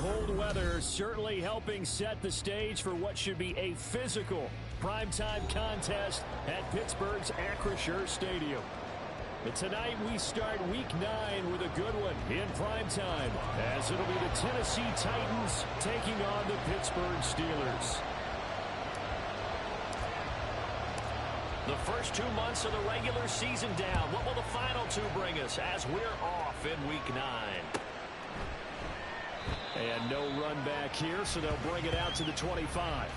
cold weather certainly helping set the stage for what should be a physical primetime contest at Pittsburgh's Acrisure Stadium. And tonight we start Week 9 with a good one in primetime, as it'll be the Tennessee Titans taking on the Pittsburgh Steelers. The first 2 months of the regular season down. What will the final two bring us as we're off in Week 9? And no run back here, so they'll bring it out to the 25.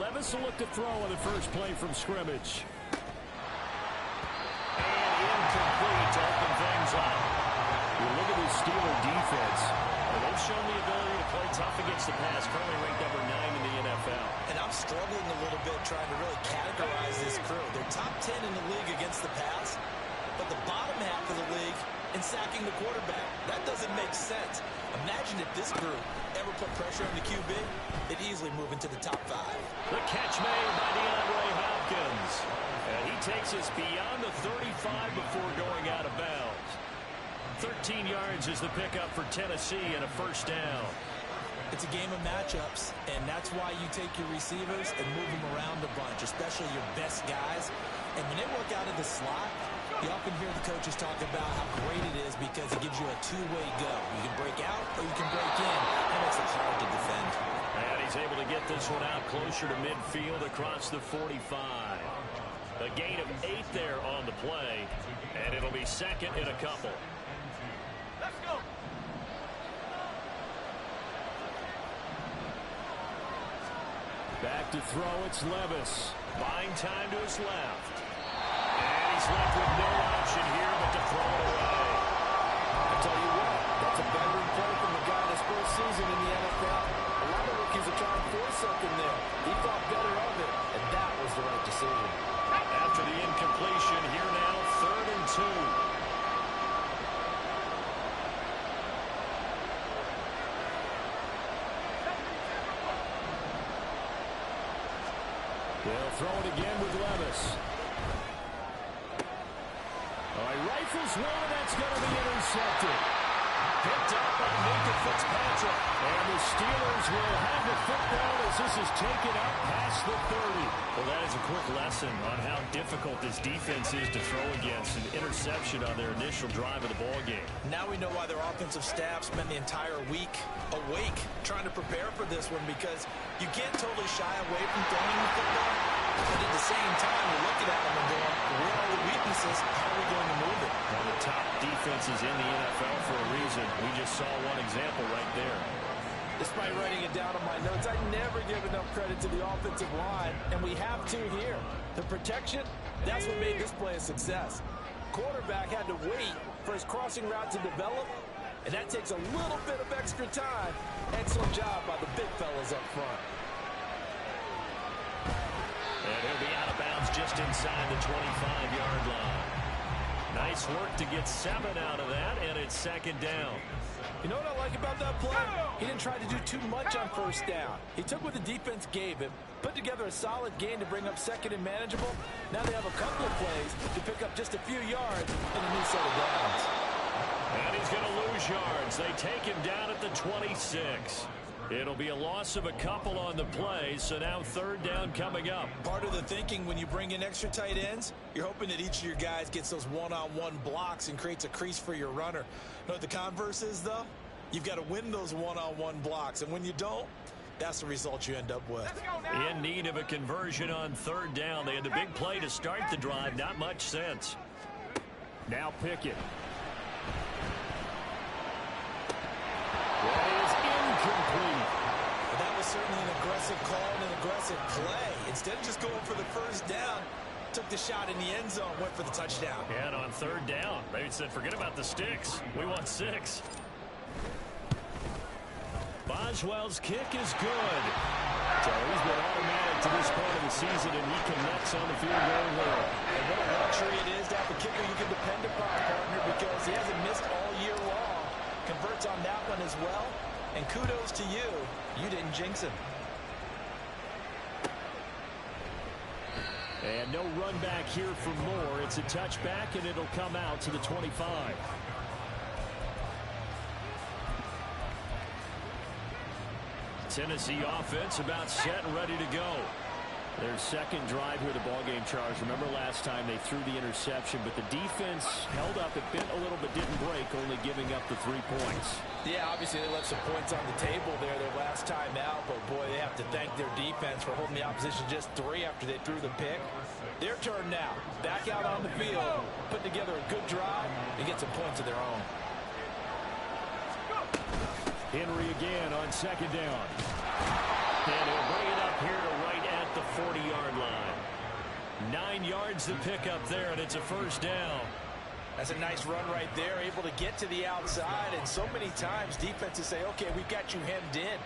Levis will look to throw on the first play from scrimmage. And incomplete to open things up. You look at this Steeler defense. They've shown the ability to play tough against the pass, currently ranked number 9 in the NFL. And I'm struggling a little bit trying to really categorize this crew. They're top 10 in the league against the pass, but the bottom half of the league in sacking the quarterback. That doesn't make sense. Imagine if this group ever put pressure on the QB, they'd easily move into the top 5. The catch made by DeAndre Hopkins. And he takes us beyond the 35 before going out of bounds. 13 yards is the pickup for Tennessee and a first down. It's a game of matchups, and that's why you take your receivers and move them around a bunch, especially your best guys. And when they work out of the slot, you often hear the coaches talk about how great it is because it gives you a two-way go. You can break out or you can break in. That makes it hard to defend. And he's able to get this one out closer to midfield across the 45. A gain of 8 there on the play, and it'll be second in a couple. Let's go. Back to throw, it's Levis. Buying time to his left. And he's left with no option here but to throw it away. I tell you what, that's a veteran play from the guy this first season in the NFL. A lot of rookies are trying to force something there. He thought better of it, and that was the right decision. After the incompletion, here now, 3rd and 2. They'll throw it again with Levis. All right, rifles one, that's going to be intercepted. Picked up by Minka Fitzpatrick. And the Steelers will have the football as this is taken up past the 30. Well, that is a quick lesson on how difficult this defense is to throw against. An interception on their initial drive of the ballgame. Now we know why their offensive staff spent the entire week awake trying to prepare for this one, because you can't totally shy away from throwing the football. But at the same time, you're looking at them and going, where are the weaknesses? How are we going to move it? One of the top defenses in the NFL for a reason. We just saw one example right there. Despite writing it down on my notes, I never give enough credit to the offensive line, and we have to here. The protection, that's what made this play a success. Quarterback had to wait for his crossing route to develop, and that takes a little bit of extra time. Excellent job by the big fellas up front. And he'll be out of bounds just inside the 25-yard line. Nice work to get 7 out of that, and it's 2nd down. You know what I like about that play? He didn't try to do too much on first down. He took what the defense gave him, put together a solid gain to bring up 2nd and manageable. Now they have a couple of plays to pick up just a few yards in a new set of downs. And he's going to lose yards. They take him down at the 26. It'll be a loss of a couple on the play, so now 3rd down coming up. Part of the thinking when you bring in extra tight ends, you're hoping that each of your guys gets those one-on-one blocks and creates a crease for your runner. You know what the converse is, though? You've got to win those one-on-one blocks, and when you don't, that's the result you end up with. In need of a conversion on 3rd down. They had the big play to start the drive. Not much sense. Now Pickett. That is incomplete. Well, that was certainly an aggressive call and an aggressive play. Instead of just going for the first down, took the shot in the end zone, went for the touchdown. And on 3rd down, they said, forget about the sticks. We want 6. Boswell's kick is good. So he's been automatic to this point of the season, and he connects on the field goal here. And what a luxury it is to have a kicker you can depend upon, partner, because he hasn't missed all year long. Converts on that one as well. And kudos to you. You didn't jinx him. And no run back here for Moore. It's a touchback, and it'll come out to the 25. Tennessee offense about set and ready to go. Their second drive here, the ballgame, Charles. Remember last time they threw the interception, but the defense held up. It bent a little but didn't break, only giving up the 3 points. Yeah, obviously they left some points on the table there their last time out, but boy, they have to thank their defense for holding the opposition just 3 after they threw the pick. Their turn now. Back out on the field, put together a good drive, and get some points of their own. Henry again on second down. And he'll bring it up here to right at the 40-yard line. 9 yards to pick up there, and it's a first down. That's a nice run right there, able to get to the outside. And so many times defenses say, okay, we've got you hemmed in.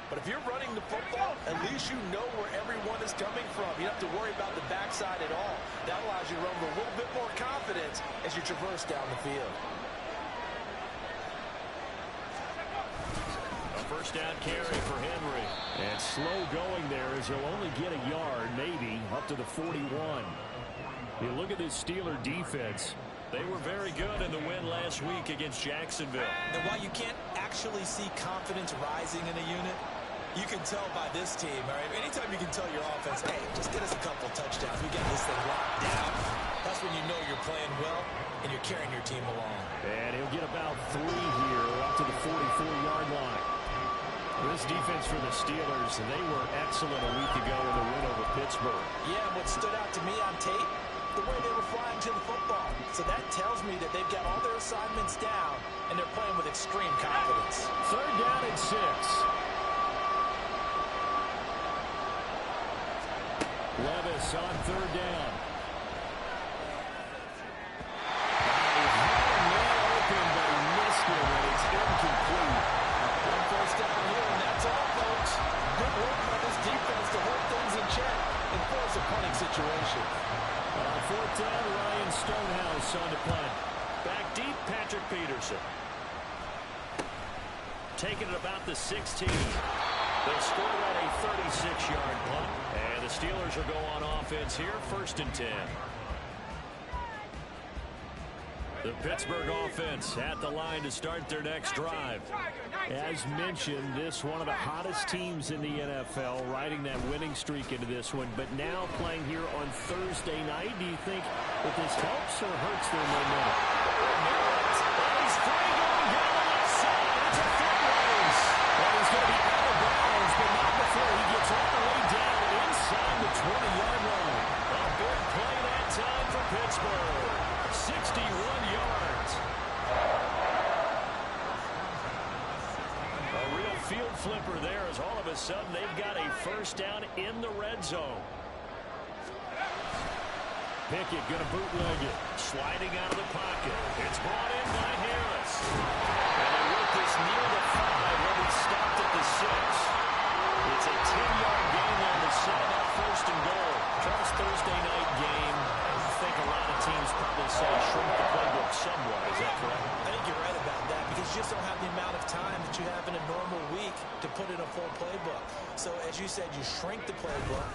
But if you're running the football, at least you know where everyone is coming from. You don't have to worry about the backside at all. That allows you to run with a little bit more confidence as you traverse down the field. First down carry for Henry. And slow going there as he'll only get a yard, maybe, up to the 41. You look at this Steeler defense. They were very good in the win last week against Jacksonville. And while you can't actually see confidence rising in a unit, you can tell by this team, all right? Anytime you can tell your offense, hey, just get us a couple touchdowns. We got this thing locked down. That's when you know you're playing well and you're carrying your team along. And he'll get about 3 here up to the 44-yard line. This defense for the Steelers, they were excellent a week ago in the win over Pittsburgh. Yeah, and what stood out to me on tape, the way they were flying to the football. So that tells me that they've got all their assignments down, and they're playing with extreme confidence. Third down and 6. Levis on third down. Open, but he missed it, and it's incomplete. One first down here, and that's all, folks. Good work by this defense to hold things in check and force a punting situation. Fourth down, Ryan Stonehouse on the punt. Back deep, Patrick Peterson. Taking it about the 16. They scored on a 36-yard punt. And the Steelers will go on offense here, first and 10. The Pittsburgh offense at the line to start their next drive. As mentioned, this one of the hottest teams in the NFL, riding that winning streak into this one, but now playing here on Thursday night. Do you think that this helps or hurts their momentum? He's free going down the left side. It's a foot race. And he's going to be out of bounds, but not before he gets all the way down inside the 20-yard line. A big play that time for Pittsburgh. 61 yards. A real field flipper there as all of a sudden they've got a first down in the red zone. Pickett going to bootleg it. Sliding out of the pocket. It's brought in by Harris. And they work this near the 5 when he stopped at the 6. It's a 10-yard gain on the set up first and goal. First Thursday night game. I think a lot of teams probably say shrink the playbook somewhat. Is that correct? I think you're right about that because you just don't have the amount of time that you have in a normal week to put in a full playbook. So as you said, you shrink the playbook,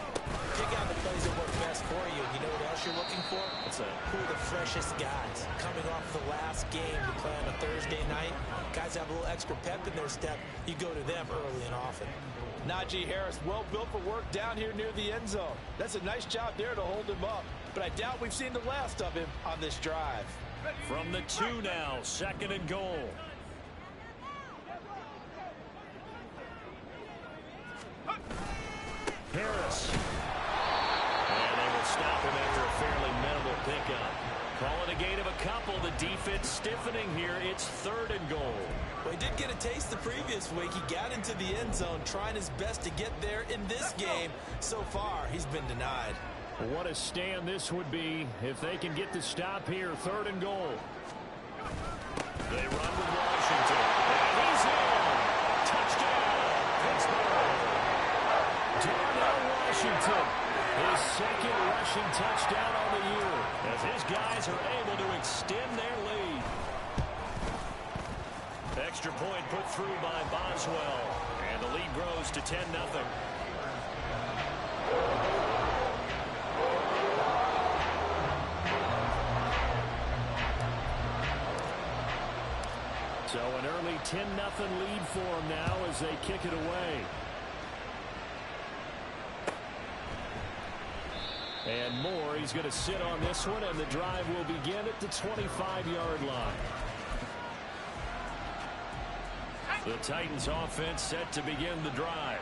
pick out the plays that work best for you. You know what else you're looking for? What's that? Who are the freshest guys coming off the last game to play on a Thursday night? Guys have a little extra pep in their step. You go to them early and often. Najee Harris, well built for work down here near the end zone. That's a nice job there to hold him up. But I doubt we've seen the last of him on this drive. From the 2 now, second and goal. Harris. And they will stop him after a fairly minimal pickup. Call it a gain of a couple. The defense stiffening here. It's third and goal. Well, he did get a taste the previous week. He got into the end zone trying his best to get there in this game. So far, he's been denied. What a stand this would be if they can get the stop here. Third and goal. They run with Washington. And he's in. Touchdown, Pittsburgh. Darnell Washington. His second rushing touchdown on the year as his guys are able to extend their lead. Extra point put through by Boswell. And the lead grows to 10-0. So an early 10-0 lead for them now as they kick it away. And Moore, he's going to sit on this one, and the drive will begin at the 25-yard line. The Titans offense set to begin the drive.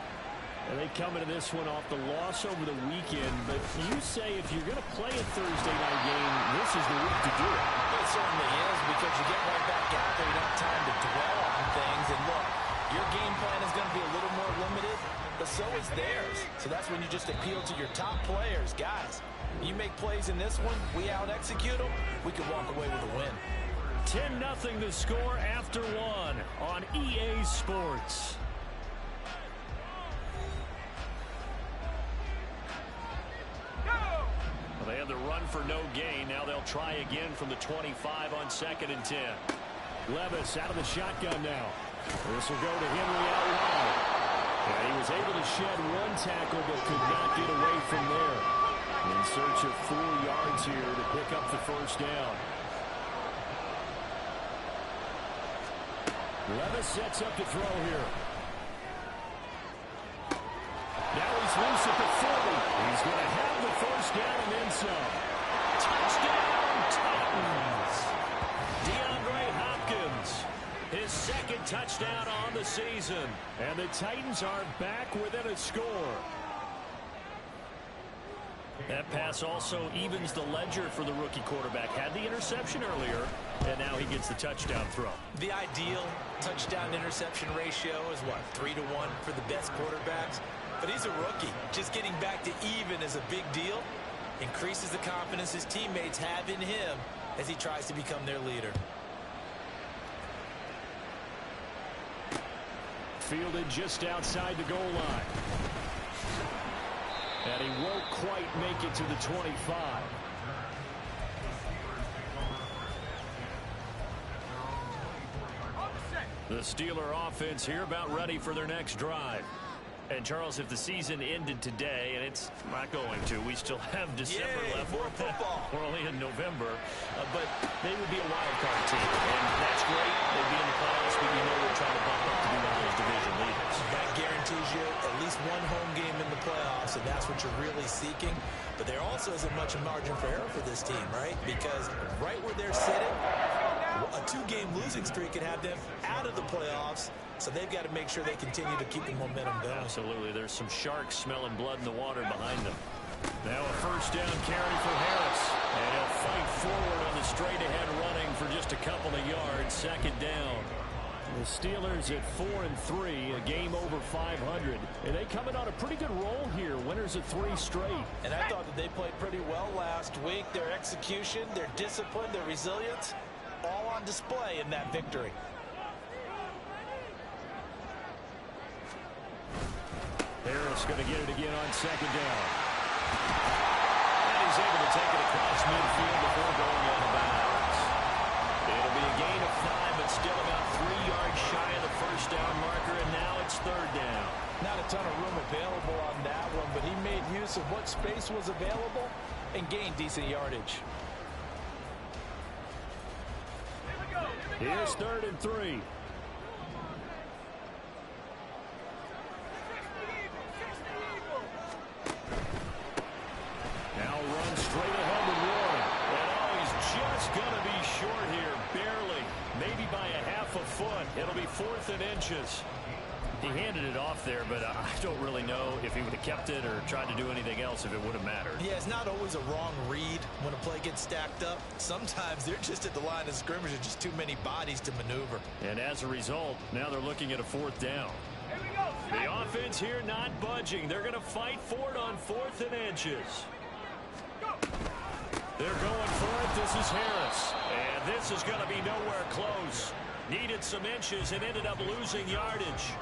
And they come into this one off the loss over the weekend. But you say if you're going to play a Thursday night game, this is the week to do it. It certainly is, because you get right back out there. You don't have time to dwell on things. And look, your game plan is going to be a little more limited, but so is theirs. So that's when you just appeal to your top players. Guys, you make plays in this one, we out-execute them, we can walk away with a win. 10-0 to score after one on EA Sports. Well, they had the run for no gain. Now they'll try again from the 25 on 2nd and 10. Levis out of the shotgun now. This will go to Henry out wide. And he was able to shed one tackle but could not get away from there. In search of 4 yards here to pick up the first down. Levis sets up to throw here. Now he's loose at the 40. He's going to have the first down and then some. Touchdown, Titans. DeAndre Hopkins, his second touchdown on the season. And the Titans are back within a score. That pass also evens the ledger for the rookie quarterback. Had the interception earlier, and now he gets the touchdown throw. The ideal touchdown-interception ratio is, what, 3-1 for the best quarterbacks? But he's a rookie. Just getting back to even is a big deal. Increases the confidence his teammates have in him as he tries to become their leader. Fielded just outside the goal line. And he won't quite make it to the 25. The Steeler offense here about ready for their next drive. And, Charles, if the season ended today, and it's not going to, we still have December left. More football. We're only in November. But they would be a wild card team. And that's great. They'd be in the playoffs, but you know we're trying to bump up to be one of those division leaders. That guarantees you at least one home game in the playoffs, and that's what you're really seeking. But there also isn't much margin for error for this team, right? Because right where they're sitting, a 2-game losing streak could have them out of the playoffs. So they've got to make sure they continue to keep the momentum going. Absolutely. There's some sharks smelling blood in the water behind them. Now a first down carry for Harris. And he'll fight forward on the straight-ahead running for just a couple of yards. 2nd down. The Steelers at 4-3, a game over 500. And they come in on a pretty good roll here. Winners of 3 straight. And I thought that they played pretty well last week. Their execution, their discipline, their resilience, all on display in that victory. Harris going to get it again on 2nd down. And he's able to take it across midfield before going out of bounds. It'll be a gain of 5, but still about 3 yards shy of the first down marker, and now it's 3rd down. Not a ton of room available on that one, but he made use of what space was available and gained decent yardage. Here's 3rd and 3. Now run straight ahead with Warren. And oh, he's just going to be short here, barely. Maybe by a half a foot. It'll be 4th and inches. He handed it off there, but I don't really know if he would have kept it or tried to do anything else if it would have mattered. Yeah, it's not always a wrong read when a play gets stacked up. Sometimes they're just at the line of scrimmage and just too many bodies to maneuver. And as a result, now they're looking at a 4th down. The offense here not budging. They're going to fight for it on 4th and inches. They're going for it. This is Harris. And this is going to be nowhere close. Needed some inches and ended up losing yardage.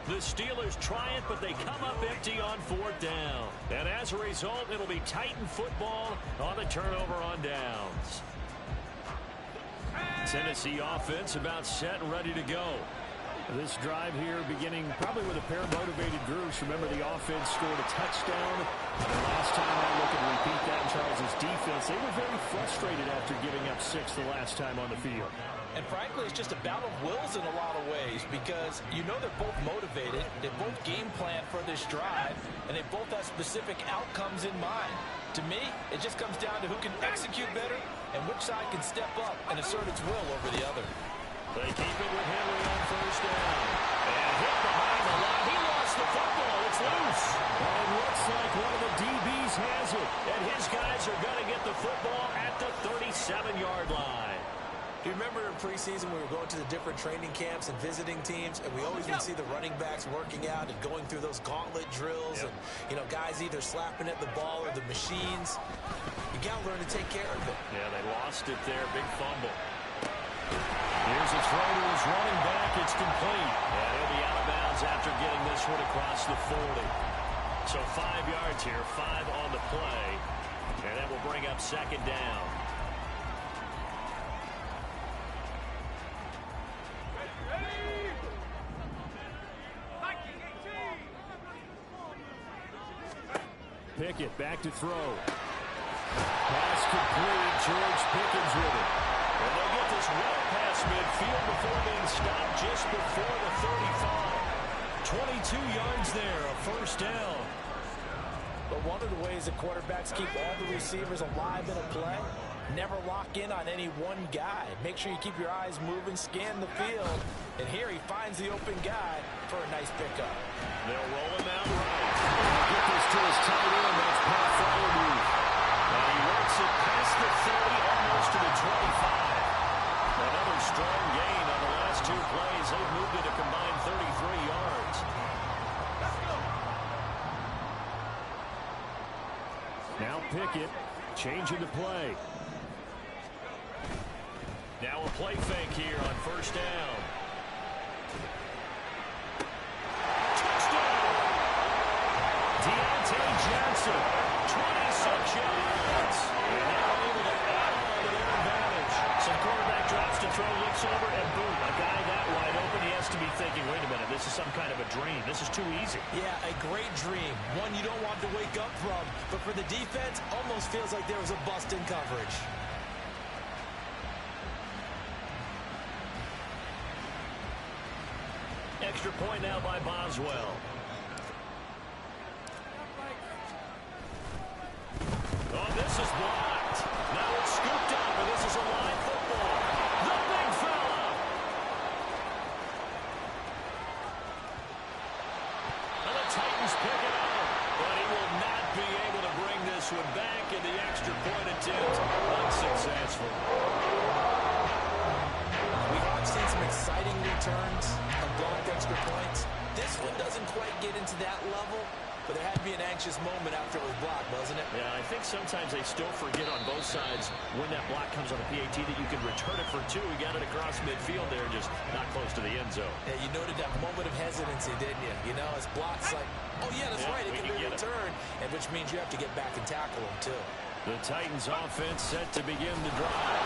The Steelers try it, but they come up empty on 4th down. And as a result, it'll be Titan football on the turnover on downs. Tennessee offense about set and ready to go. This drive here beginning probably with a pair of motivated groups. Remember, the offense scored a touchdown. And the last time I look and repeat that in Charles' defense, they were very frustrated after giving up 6 the last time on the field. And frankly, it's just a battle of wills in a lot of ways because you know they're both motivated, they both game plan for this drive, and they both have specific outcomes in mind. To me, it just comes down to who can execute better and which side can step up and assert its will over the other. They keep it with Henry on 1st down. And hit behind the line. He lost the football. It's loose. And it looks like one of the DBs has it. And his guys are going to get the football at the 37-yard line. Do you remember in preseason we were going to the different training camps and visiting teams, and we always would see the running backs working out and going through those gauntlet drills, and guys either slapping at the ball or the machines. You got to learn to take care of it. Yeah, they lost it there. Big fumble. Here's a throw to his running back. It's complete. And he'll be out of bounds after getting this one across the 40. So 5 yards here, 5 on the play. And that will bring up 2nd down. Pickett back to throw. Pass complete. George Pickens with it. And they'll get this well past midfield before being stopped just before the 35. 22 yards there, a 1st down. But one of the ways that quarterbacks keep all the receivers alive in a play, never lock in on any one guy. Make sure you keep your eyes moving, scan the field. And here he finds the open guy for a nice pickup. They'll roll him out right. Get this to his tight end. That's Pat Fryermuth. And he works it past the 30, almost to the 25. Another strong gain on the last 2 plays. They've moved it a combined 33 yards. Now Pickett changing the play. Now a play fake here on 1st down. Touchdown! Deontay Johnson, 26 yards. And now able to add on to their advantage. Some quarterback drops to throw, looks over, and boom, a guy that wide open. He has to be thinking, wait a minute, this is some kind of a dream. This is too easy. Yeah, a great dream. One you don't want to wake up from. But for the defense, almost feels like there was a bust in coverage. Extra point now by Boswell. Oh, this is blocked. Now it's scooped up, and this is a live football. The big fella. And the Titans pick it up, but he will not be able to bring this one back, and the extra point attempt unsuccessful. We have seen some exciting returns of blocked extra points. This one doesn't quite get into that level, but there had to be an anxious moment after it was blocked, wasn't it? Yeah, I think sometimes they still forget on both sides when that block comes on the PAT that you can return it for 2. He got it across midfield there, just not close to the end zone. Yeah, you noted that moment of hesitancy, didn't you? You know, as blocks like, oh, yeah, that's right, it can be returned, and which means you have to get back and tackle him, too. The Titans offense set to begin the drive.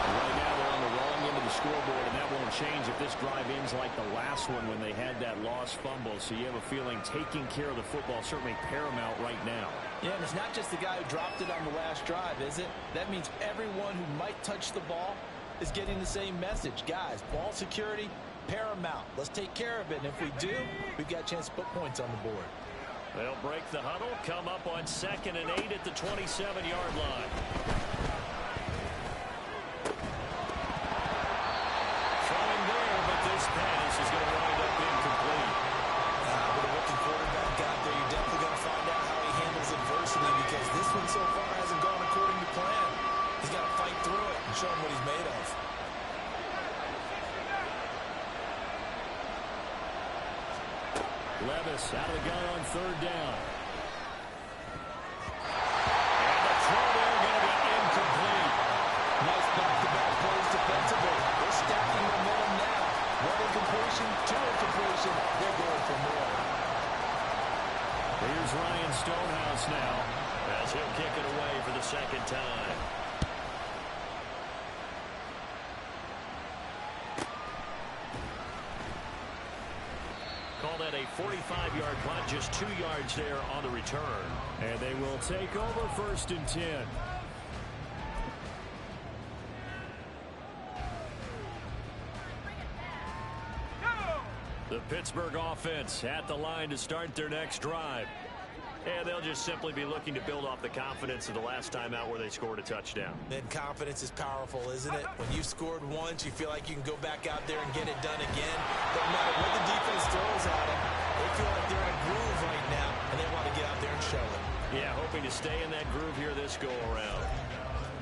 Right now they're on the wrong end of the scoreboard, and that won't change if this drive ends like the last one when they had that lost fumble. So you have a feeling taking care of the football certainly paramount right now. Yeah, and it's not just the guy who dropped it on the last drive, is it? That means everyone who might touch the ball is getting the same message. Guys, ball security, paramount. Let's take care of it, and if we do, we've got a chance to put points on the board. They'll break the huddle, come up on 2nd and 8 at the 27-yard line. Throwing there, but this pass is going to wind up incomplete. With a rookie quarterback out there, you're definitely going to find out how he handles adversity because this one so far hasn't gone according to plan. He's got to fight through it and show him what he's made of. Levis out of the gun on 3rd down. And the throw there going to be incomplete. Nice back-to-back plays defensively. They're stacking momentum now. One incomplete completion to incompletion. They're going for more. Here's Ryan Stonehouse now as he'll kick it away for the second time. Call that a 45-yard punt, just 2 yards there on the return. And they will take over 1st and 10. The Pittsburgh offense at the line to start their next drive. And they'll just simply be looking to build off the confidence of the last time out where they scored a touchdown. And confidence is powerful, isn't it? When you've scored once, you feel like you can go back out there and get it done again. No matter what the defense throws at them, they feel like they're in a groove right now, and they want to get out there and show it. Yeah, hoping to stay in that groove here this go-around.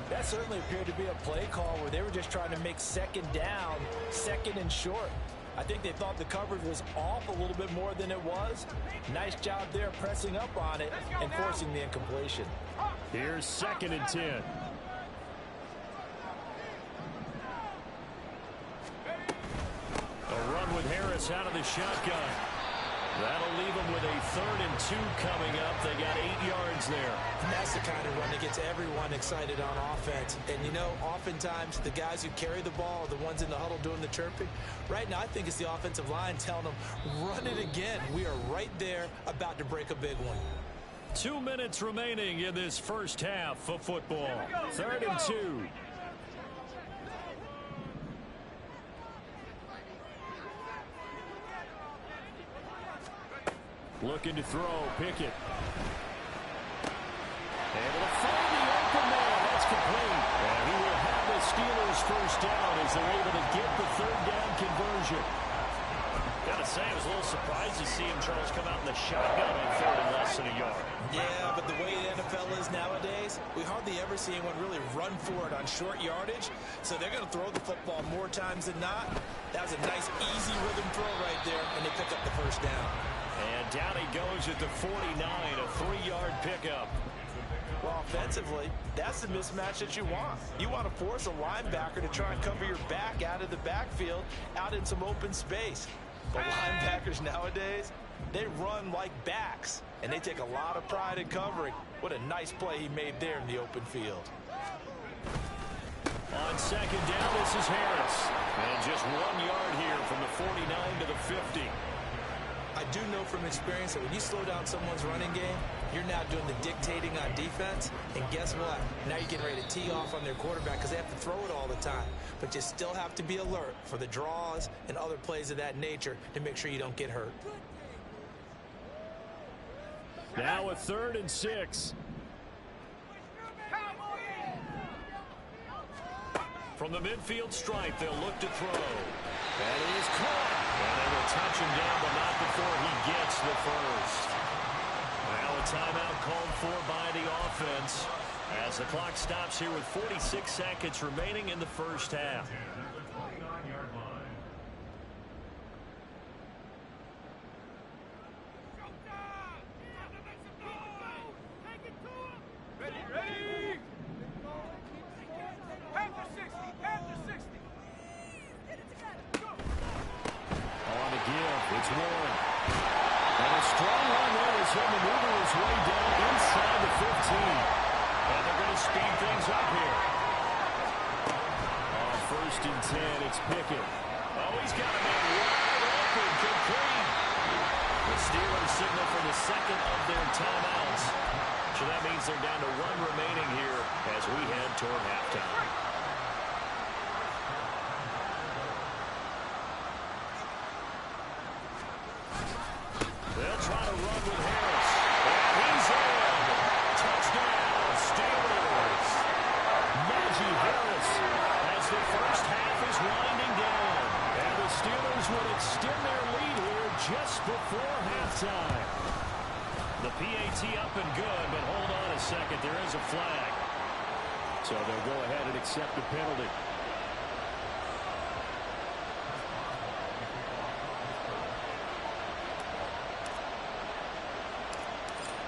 That certainly appeared to be a play call where they were just trying to make second down, second and short. I think they thought the coverage was off a little bit more than it was. Nice job there pressing up on it and forcing the incompletion. Here's 2nd and 10. A run with Harris out of the shotgun. That'll leave them with a 3rd and 2 coming up. They got 8 yards there. And that's the kind of run that gets everyone excited on offense. And, you know, oftentimes the guys who carry the ball are the ones in the huddle doing the chirping. Right now, I think it's the offensive line telling them, run it again. We are right there about to break a big one. 2 minutes remaining in this first half of football. 3rd and 2. Looking to throw, Pickett. Able to find the open man. That's complete. And he will have the Steelers first down as they're able to get the 3rd down conversion. Gotta say, I was a little surprised to see him, Charles, come out in the shotgun on 3rd and less than a yard. Yeah, but the way the NFL is nowadays, we hardly ever see anyone really run for it on short yardage. So they're going to throw the football more times than not. That was a nice, easy rhythm throw right there, and they pick up the first down. And down he goes at the 49, a 3-yard pickup. Well, offensively, that's the mismatch that you want. You want to force a linebacker to try and cover your back out of the backfield, out in some open space. But linebackers nowadays, they run like backs, and they take a lot of pride in covering. What a nice play he made there in the open field. On 2nd down, this is Harris. And just 1 yard here from the 49 to the 50. I do know from experience that when you slow down someone's running game, you're now doing the dictating on defense. And guess what? Now you're getting ready to tee off on their quarterback because they have to throw it all the time. But you still have to be alert for the draws and other plays of that nature to make sure you don't get hurt. Now a 3rd and 6. From the midfield stripe, they'll look to throw. And he is caught. And they will touch him down, but not before he gets the first. Now a timeout called for by the offense as the clock stops here with 46 seconds remaining in the first half. It's Warren. And a strong run there as he'll maneuver his way down inside the 15. And they're going to speed things up here. On 1st and 10, it's Pickett. Oh, he's got a man wide open, complete. The Steelers signal for the 2nd of their timeouts. So that means they're down to 1 remaining here as we head toward halftime. They'll try to run with Harris. And he's in. Touchdown, Steelers. Najee Harris as the first half is winding down. And the Steelers will extend their lead here just before halftime. The PAT up and good, but hold on a second. There is a flag. So they'll go ahead and accept the penalty.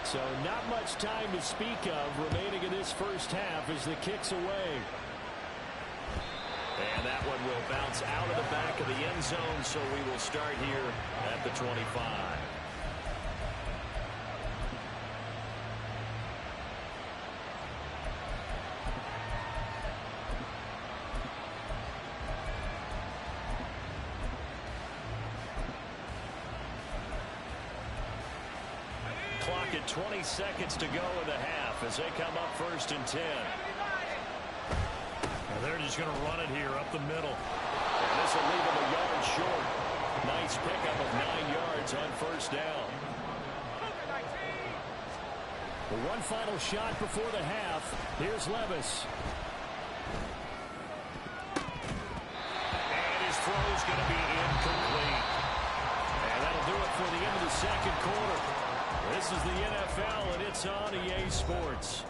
So not much time to speak of remaining in this first half as the kick's away. And that one will bounce out of the back of the end zone, so we will start here at the 25. Clock at 20 seconds to go in the half as they come up 1st and 10. And they're just going to run it here up the middle. And this will leave them a yard short. Nice pickup of 9 yards on 1st down. One final shot before the half. Here's Levis. And his throw is going to be incomplete. And that'll do it for the end of the 2nd quarter. This is the NFL, and it's on EA Sports.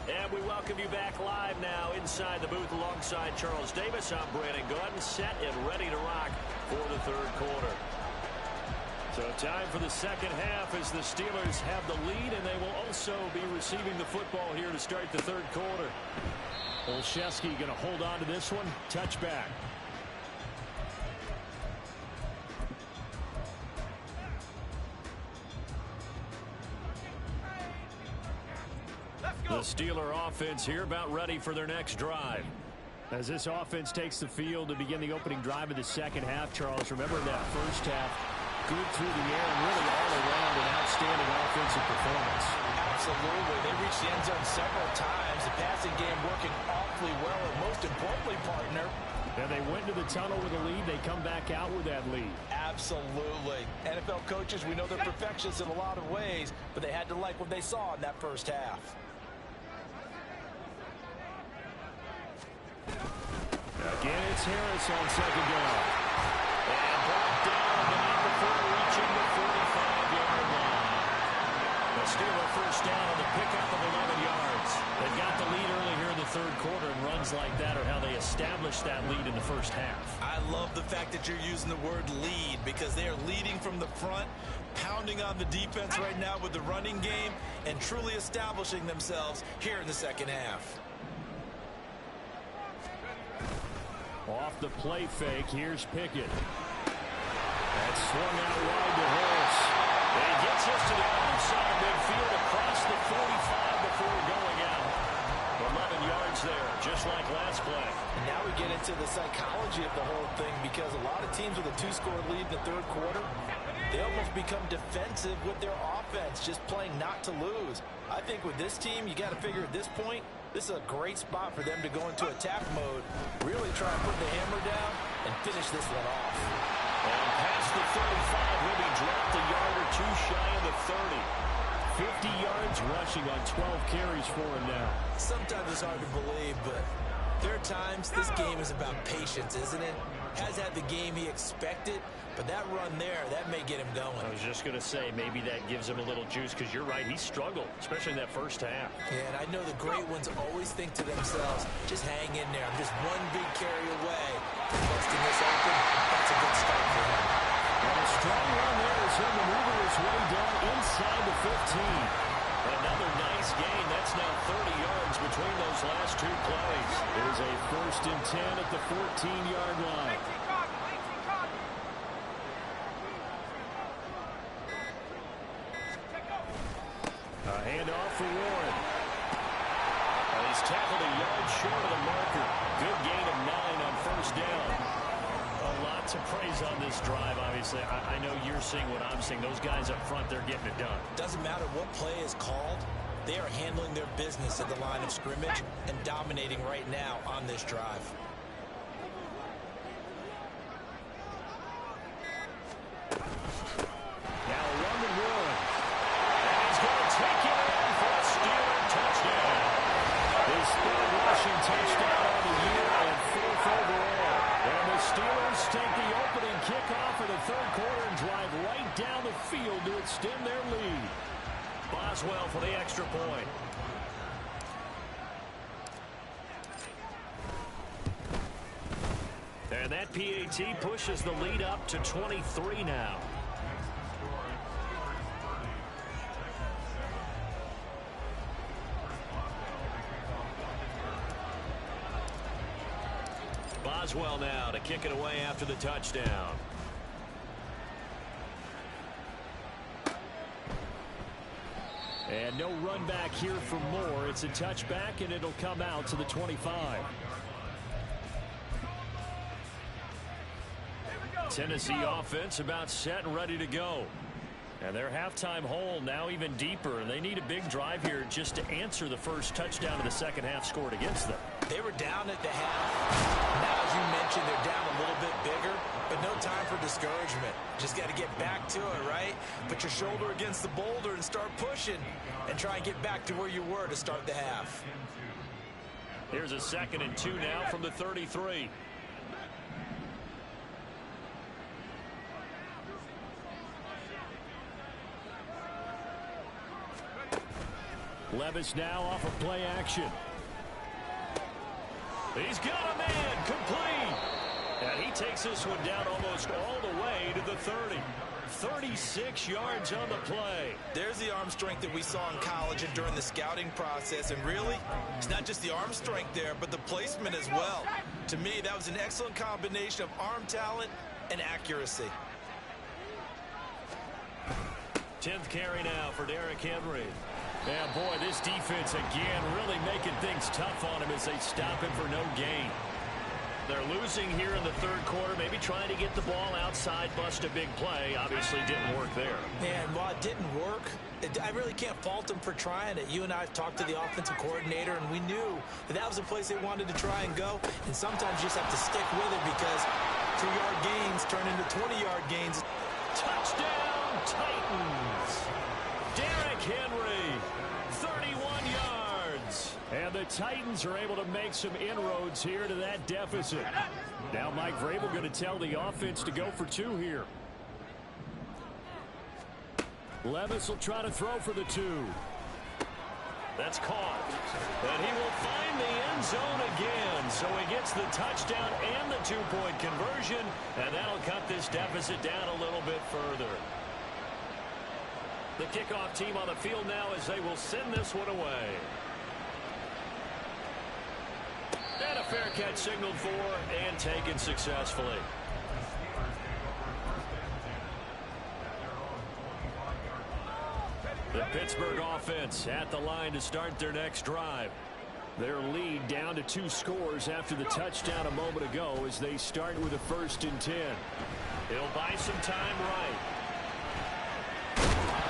And we welcome you back live now inside the booth alongside Charles Davis. I'm Brandon Gordon, set and ready to rock for the 3rd quarter. So time for the 2nd half as the Steelers have the lead, and they will also be receiving the football here to start the 3rd quarter. Olszewski going to hold on to this one. Touchback. The Steeler offense here about ready for their next drive. As this offense takes the field to begin the opening drive of the 2nd half, Charles, remember that 1st half, good through the air and really all around an outstanding offensive performance. Absolutely. They reached the end zone several times. The passing game working awfully well, and most importantly, partner. And they went to the tunnel with a lead. They come back out with that lead. Absolutely. NFL coaches, we know they're perfectionists in a lot of ways, but they had to like what they saw in that 1st half. Again, it's Harris on 2nd down. And brought down the night before reaching the 45-yard line. The Steeler 1st down on the pickup of 11 yards. They've got the lead early here in the 3rd quarter, and runs like that are how they established that lead in the 1st half. I love the fact that you're using the word lead because they are leading from the front, pounding on the defense right now with the running game, and truly establishing themselves here in the 2nd half. Off the play fake, here's Pickett. That's swung out wide to Harris. And he gets us to the outside midfield across the 45 before going out. 11 yards there, just like last play. And now we get into the psychology of the whole thing because a lot of teams with a 2-score lead in the 3rd quarter, they almost become defensive with their offense, just playing not to lose. I think with this team, you got to figure at this point, this is a great spot for them to go into attack mode, really try and put the hammer down and finish this one off. And past the 35, will be dropped a yard or 2 shy of the 30. 50 yards rushing on 12 carries for him now. Sometimes it's hard to believe, but there are times this game is about patience, isn't it? Has had the game he expected, but that run there, that may get him going. I was just going to say, maybe that gives him a little juice, because you're right, he struggled, especially in that 1st half. Yeah, and I know the great ones always think to themselves, just hang in there. I'm just one big carry away from busting this open. That's a good start for him. And a strong run there as he'll maneuver his way down inside the 15. Another nice gain. That's now 30 yards between those last 2 plays. There's a 1st and 10 at the 14-yard line. A handoff for Warren. He's tackled a yard short of the marker. Good gain of 9 on 1st down. A lot to praise on this drive, obviously. I know you're seeing what I'm seeing. Those guys up front, they're getting it done. Doesn't matter what play is called. They are handling their business at the line of scrimmage and dominating right now on this drive. Now London Warren. And he's going to take it in for a Steeler touchdown. His 3rd rushing touchdown of the year and 4th overall. And the Steelers take the opening kickoff of the 3rd quarter and drive right down the field to extend their lead. Boswell for the extra point. And that PAT pushes the lead up to 23 now. Boswell now to kick it away after the touchdown. And no run back here for more. It's a touchback, and it'll come out to the 25. Tennessee offense about set and ready to go. And their halftime hole now even deeper. And they need a big drive here just to answer the first touchdown of the second half scored against them. They were down at the half. Now, as you mentioned, they're down a little bit bigger, but no time for discouragement. Just got to get back to it, right? Put your shoulder against the boulder and start pushing and try and get back to where you were to start the half. Here's a 2nd and 2 now from the 33. Levis now off of play action. He's got a man complete. And he takes this one down almost all the way to the 30. 36 yards on the play. There's the arm strength that we saw in college and during the scouting process. And really, it's not just the arm strength there, but the placement as well. To me, that was an excellent combination of arm talent and accuracy. 10th carry now for Derrick Henry. Yeah, boy, this defense again really making things tough on him as they stop him for no gain. They're losing here in the third quarter, maybe trying to get the ball outside, bust a big play. Obviously didn't work there. And while it didn't work, I really can't fault them for trying it. You and I have talked to the offensive coordinator, and we knew that was a place they wanted to try and go. And sometimes you just have to stick with it because 2-yard gains turn into 20-yard gains. Touchdown, Titans! Derrick Henry, 31 yards. And the Titans are able to make some inroads here to that deficit. Now Mike Vrabel going to tell the offense to go for 2 here. Levis will try to throw for the 2. That's caught. And he will find the end zone again. So he gets the touchdown and the 2-point conversion. And that'll cut this deficit down a little bit further. The kickoff team on the field now as they will send this one away. And a fair catch signaled for and taken successfully. The Pittsburgh offense at the line to start their next drive. Their lead down to 2 scores after the touchdown a moment ago as they start with a 1st and 10. He'll buy some time right.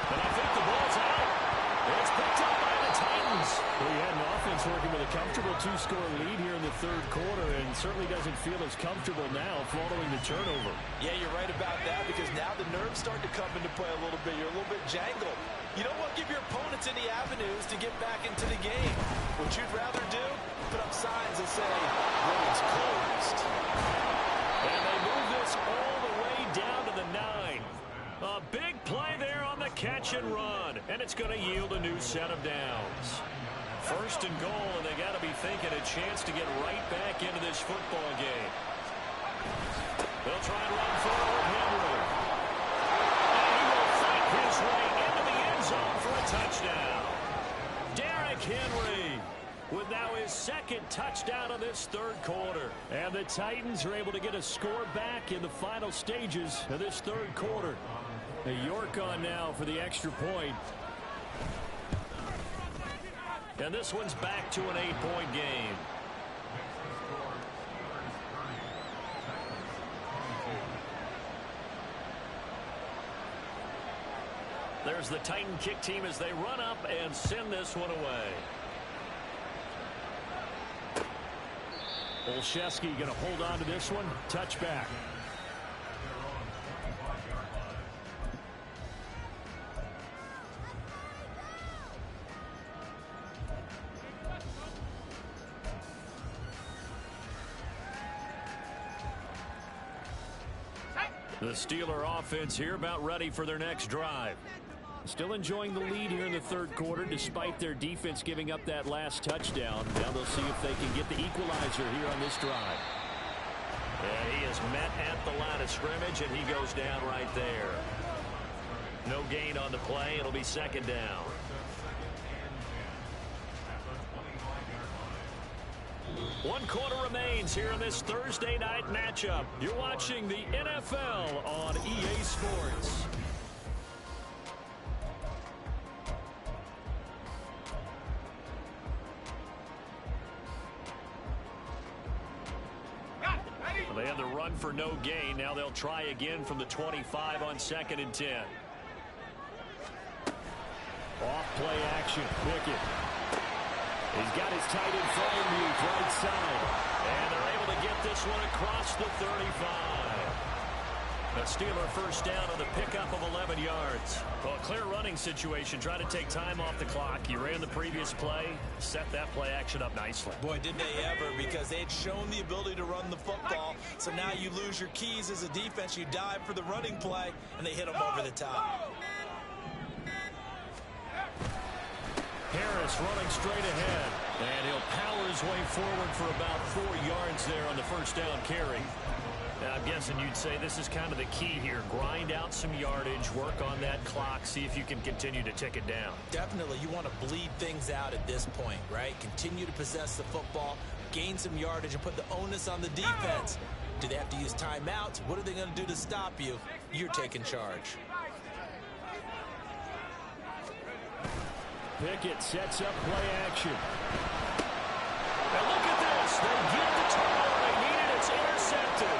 And I think the ball's out. It's picked up by the Titans. We had an offense working with a comfortable 2-score lead here in the third quarter and certainly doesn't feel as comfortable now following the turnover. Yeah, you're right about that because now the nerves start to come into play a little bit. You're a little bit jangled. You don't want to give your opponents any avenues to get back into the game. What you'd rather do, put up signs that say, road's closed. And they move this all the way down to the 9. A big play there on the catch and run. And it's going to yield a new set of downs. 1st and goal, and they got to be thinking a chance to get right back into this football game. They'll try and run forward Henry. And he will fight his way into the end zone for a touchdown. Derrick Henry with now his 2nd touchdown of this third quarter. And the Titans are able to get a score back in the final stages of this third quarter. York on now for the extra point. And this one's back to an 8-point game. There's the Titan kick team as they run up and send this one away. Olszewski going to hold on to this one. Touchback. The Steeler offense here about ready for their next drive. Still enjoying the lead here in the third quarter despite their defense giving up that last touchdown. Now they'll see if they can get the equalizer here on this drive. And he is met at the line of scrimmage, and he goes down right there. No gain on the play. It'll be 2nd down. 1 quarter remains here in this Thursday night matchup. You're watching the NFL on EA Sports. Well, they had the run for no gain. Now they'll try again from the 25 on 2nd and 10. Off play action. Pickett. He's got his tight end Freiermuth right side. And they're able to get this one across the 35. A Steeler first down on the pickup of 11 yards. Well, a clear running situation. Try to take time off the clock. You ran the previous play. Set that play action up nicely. Boy, did they ever, because they had shown the ability to run the football. So now you lose your keys as a defense. You dive for the running play, and they hit them over the top. Harris running straight ahead. And he'll power his way forward for about 4 yards there on the first down carry. Now, I'm guessing you'd say this is kind of the key here. Grind out some yardage, work on that clock, see if you can continue to tick it down. Definitely. You want to bleed things out at this point, right? Continue to possess the football, gain some yardage, and put the onus on the defense. Do they have to use timeouts? What are they going to do to stop you? You're taking charge. Pickett sets up play action. And look at this. They get the turnover they needed. It's intercepted.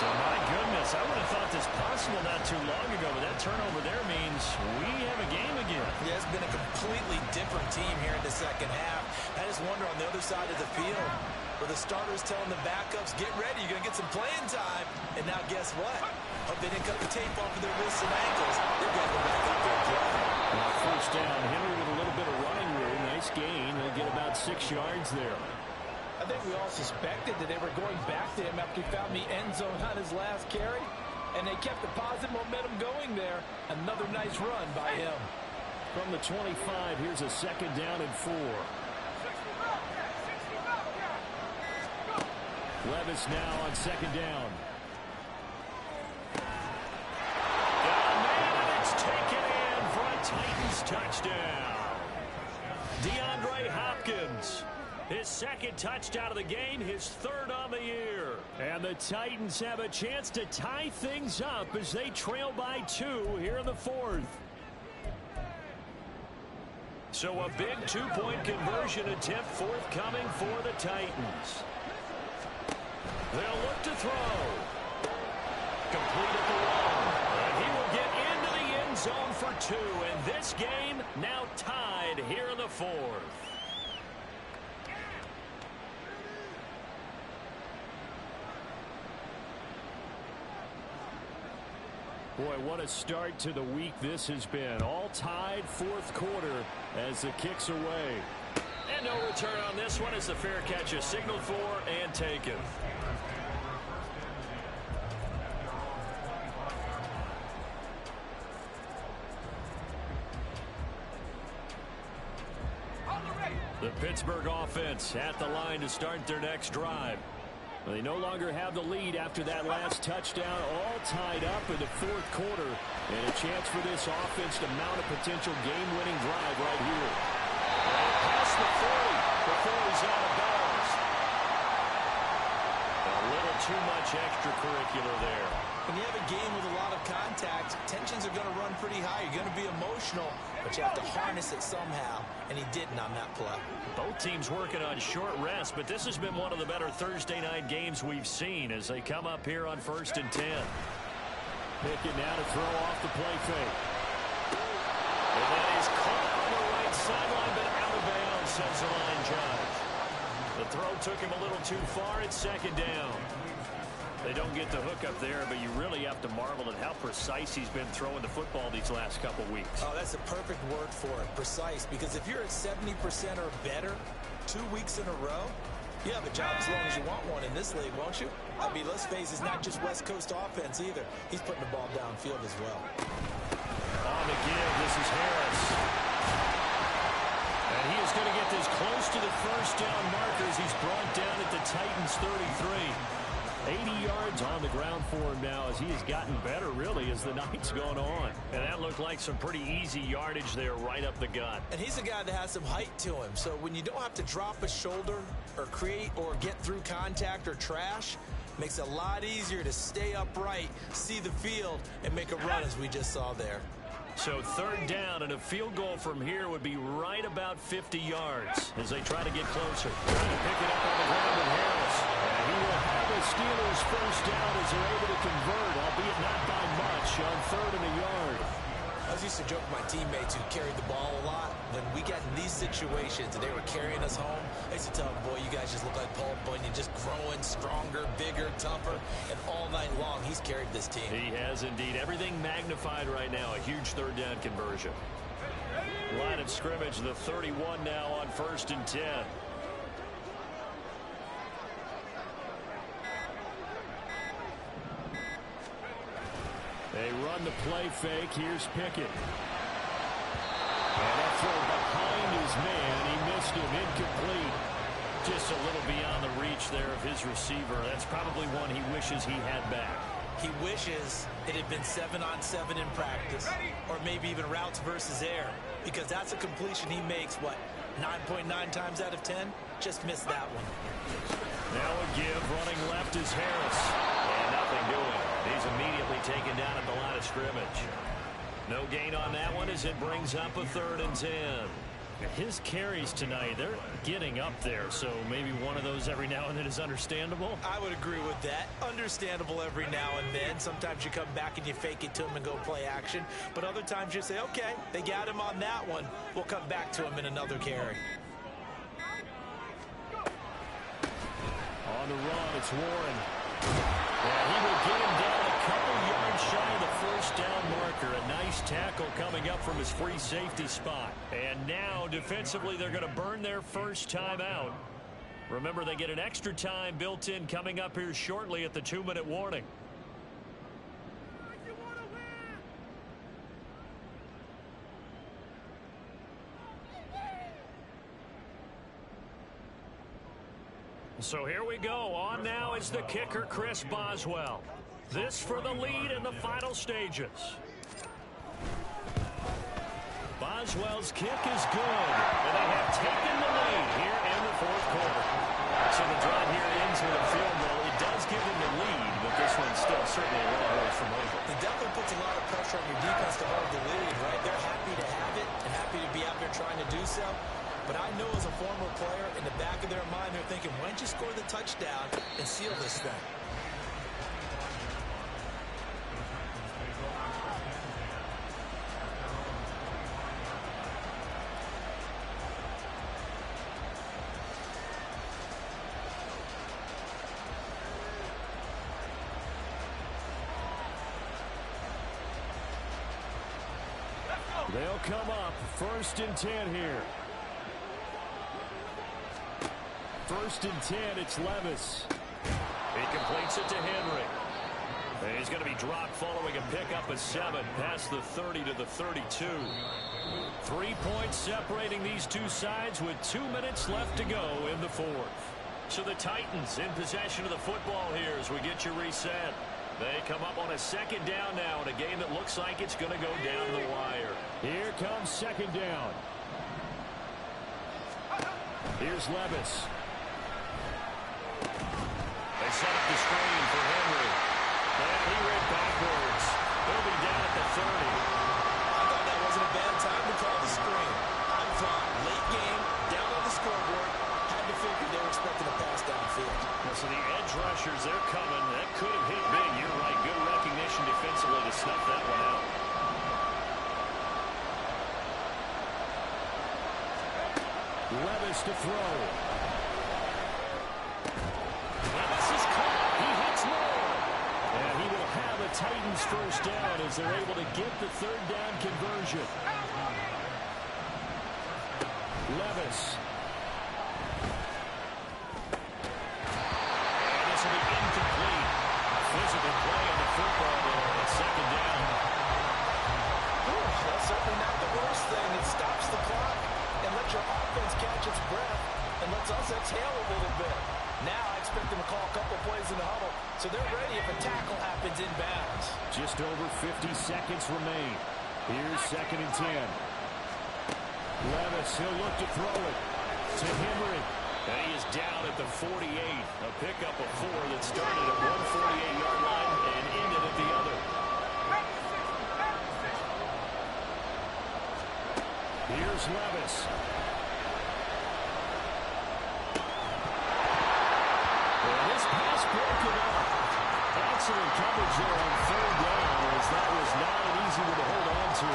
So, my goodness, I would have thought this possible not too long ago, but that turnover there means we have a game again. Yeah, it's been a completely different team here in the second half. I just wonder on the other side of the field, where the starters telling the backups, get ready, you're going to get some playing time. And now guess what? Hope they didn't cut the tape off of their wrists and ankles. They've got to go back up there and play. First down, Henry with a little bit of running room. Nice gain. They'll get about 6 yards there. I think we all suspected that they were going back to him after he found the end zone on his last carry, and they kept the positive momentum going there. Another nice run by him. From the 25, here's a 2nd down and 4. Levis now on 2nd down. Got a man, and it's taken in for a Titans touchdown. DeAndre Hopkins. His 2nd touchdown of the game, his 3rd on the year. And the Titans have a chance to tie things up as they trail by 2 here in the 4th. So a big 2-point conversion attempt forthcoming for the Titans. They'll look to throw. Complete at the 1. And he will get into the end zone for 2. And this game now tied here in the 4th. Boy, what a start to the week this has been. All tied 4th quarter as the kick's away. And no return on this one as the fair catch is signaled for and taken. The Pittsburgh offense at the line to start their next drive. They no longer have the lead after that last touchdown, all tied up in the 4th quarter. And a chance for this offense to mount a potential game-winning drive right here. And past the 40 before he's out of bounds. A little too much extracurricular there. When you have a game with a lot of contact, tensions are going to run pretty high. You're going to be emotional, but you have to harness it somehow, and he didn't on that play. Both teams working on short rest, but this has been one of the better Thursday night games we've seen as they come up here on 1st and 10. Pickett now to throw off the play fake. And that is caught on the right sideline, but out of bounds, says the line judge. The throw took him a little too far. It's 2nd down. They don't get the hook up there, but you really have to marvel at how precise he's been throwing the football these last couple weeks. Oh, that's a perfect word for it, precise, because if you're at 70% or better 2 weeks in a row, you have a job as long as you want one in this league, won't you? I mean, let's face it, it's not just West Coast offense either. He's putting the ball downfield as well. On the give, this is Harris. And he is going to get this close to the first down markers. He's brought down at the Titans 33. 80 yards on the ground for him now as he has gotten better, really, as the night's gone on. And that looked like some pretty easy yardage there right up the gut. And he's a guy that has some height to him. So when you don't have to drop a shoulder or create or get through contact or trash, makes it a lot easier to stay upright, see the field, and make a run as we just saw there. So third down and a field goal from here would be right about 50 yards as they try to get closer. Trying to pick it up on the ground with Harris. And he will have the Steelers first down as they're able to convert, albeit not by much, on third and a yard. I used to joke with my teammates who carried the ball a lot. When we got in these situations and they were carrying us home, I used to tell them, boy, you guys just look like Paul Bunyan, just growing stronger, bigger, tougher. And all night long, he's carried this team. He has indeed. Everything magnified right now. A huge third down conversion. Line of scrimmage, the 31 now on 1st and 10. They run the play fake. Here's Pickett. And that throw behind his man. He missed him. Incomplete. Just a little beyond the reach there of his receiver. That's probably one he wishes he had back. He wishes it had been 7-on-7 in practice, or maybe even routes versus air, because that's a completion he makes, what, 9.9 times out of 10? Just missed that one. Now a give. Running left is Harris. And nothing doing. He's immediately taken down at the line of scrimmage. No gain on that one as it brings up a 3rd and 10. His carries tonight, they're getting up there, so maybe one of those every now and then is understandable. I would agree with that. Understandable every now and then. Sometimes you come back and you fake it to him and go play action. But other times you say, okay, they got him on that one. We'll come back to him in another carry. On the run, it's Warren. And he will get him down a couple yards shy of the first down marker. A nice tackle coming up from his free safety spot. And now, defensively, they're going to burn their first time out. Remember, they get an extra time built in coming up here shortly at the 2-minute warning. So here we go. On now is the kicker, Chris Boswell. This for the lead in the final stages. Boswell's kick is good. And they have taken the lead here in the 4th quarter. So the drive here ends with a field goal. It does give them the lead, but this one's still certainly a long way from over. It definitely puts a lot of pressure on your defense to hold the lead, right? They're happy to have it and happy to be out there trying to do so. But I know as a former player, in the back of their mind, they're thinking, why don't you score the touchdown and seal this thing? They'll come up 1st and 10 here. 1st and 10, it's Levis. He completes it to Henry. And he's going to be dropped following a pickup of 7 past the 30 to the 32. 3 points separating these two sides with 2 minutes left to go in the 4th. So the Titans in possession of the football here as we get you reset. They come up on a 2nd down now in a game that looks like it's going to go down the wire. Here comes 2nd down. Here's Levis. They set up the screen for Henry. And he ran backwards. He'll be down at the 30. I thought that wasn't a bad time to call the screen. I thought late game, down on the scoreboard, had to figure they were expecting a pass downfield. So the edge rushers, they're coming. That could have hit big. You're right. Good recognition defensively to snuff that one out. Levis to throw. Levis is caught. He hits more. And he will have a Titans first down as they're able to get the 3rd down conversion. Levis. And this will be incomplete. Physical play on the football there on 2nd down. That's certainly not the worst thing. It stops the clock and lets your offense catch its breath and lets us exhale a little bit. Now I expect them to call a couple plays in the huddle, so they're ready if a tackle happens in bounds. Just over 50 seconds remain. Here's 2nd and 10. Levis, he'll look to throw it to Henry. And he is down at the 48. A pickup of 4 that started at 148-yard line and ended at the other. Here's Levis. And this pass broken up. Excellent coverage there on 3rd down, as that was not an easy one to hold on to.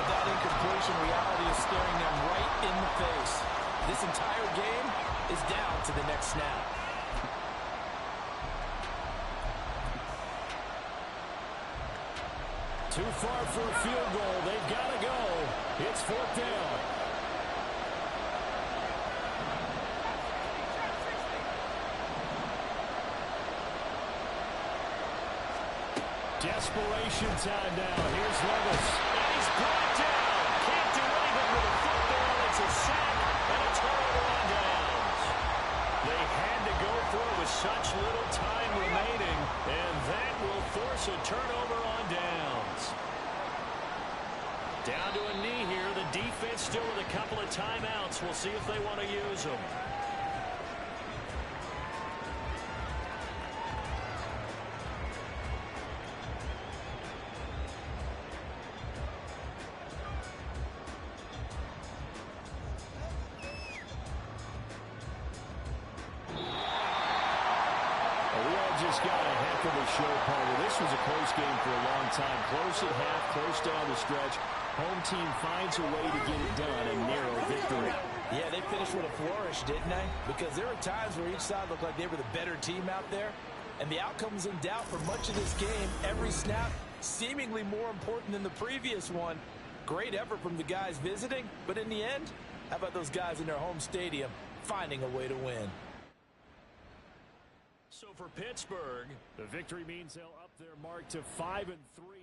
With that incompletion, reality is staring them right in the face. This entire game is down to the next snap. Too far for a field goal. They've got to go. It's 4th down. Desperation time now. Here's Levis. And he's brought down. Can't do anything with a football. It's a sack and a turnover on downs. They had to go for it with such little time remaining, and that will force a turnover on downs. Down to a knee here. The defense still with a couple of timeouts. We'll see if they want to use them. Just got a heck of a show, Paul. This was a close game for a long time. Close at half, close down the stretch. Home team finds a way to get it done. A narrow victory. Yeah, they finished with a flourish, didn't they? Because there were times where each side looked like they were the better team out there. And the outcome was in doubt for much of this game. Every snap seemingly more important than the previous one. Great effort from the guys visiting. But in the end, how about those guys in their home stadium finding a way to win? So for Pittsburgh, the victory means they'll up their mark to 5-3.